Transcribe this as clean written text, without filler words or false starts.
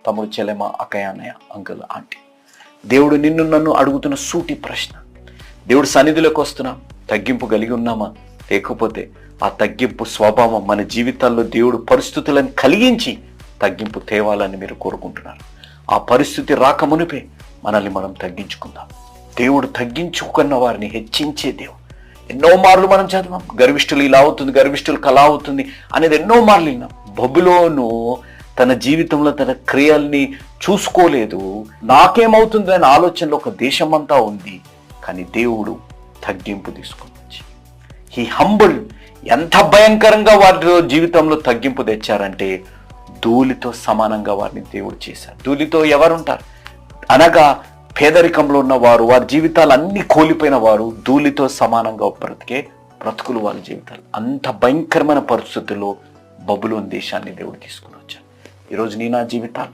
తమ్ముడు, చెల్లెమ, అక్కయ్య, అన్నయ్య, అంకుల్, ఆంటీ, దేవుడు నిన్ను నన్ను అడుగుతున్న సూటి ప్రశ్న, దేవుడు సన్నిధిలోకి వస్తున్నాం, తగ్గింపు కలిగి ఉన్నామా? లేకపోతే ఆ తగ్గింపు స్వభావం మన జీవితాల్లో దేవుడు పరిస్థితులను కలిగించి తగ్గింపు తేవాలని మీరు కోరుకుంటున్నారు. ఆ పరిస్థితి రాకమునిపే మనల్ని మనం తగ్గించుకుందాం. దేవుడు తగ్గించుకున్న వారిని హెచ్చించే దేవుడు. ఎన్నో మార్లు మనం చదివాం, గర్విష్ఠులు ఇలా అవుతుంది, గర్విష్ఠులు కలా అవుతుంది అనేది ఎన్నో మార్లు విన్నాం. బబులోను తన జీవితంలో తన క్రియల్ని చూసుకోలేదు. నాకేమవుతుంది అనే ఆలోచనలో ఒక దేశమంతా ఉంది. కానీ దేవుడు తగ్గింపు తీసుకుని వచ్చి ఈ హంబుల్ ఎంత భయంకరంగా వారి జీవితంలో తగ్గింపు తెచ్చారంటే ధూళితో సమానంగా వారిని దేవుడు చేశారు. ధూళితో ఎవరుంటారు అనగా పేదరికంలో ఉన్న వారు, వారి జీవితాలు అన్ని కోల్పోయిన వారు ధూళితో సమానంగా బ్రతికే బ్రతుకులు వాళ్ళ జీవితాలు. అంత భయంకరమైన పరిస్థితుల్లో బబులోను దేశాన్ని దేవుడు తీసుకుని వచ్చారు. ఈరోజు నీ నా జీవితాల్లో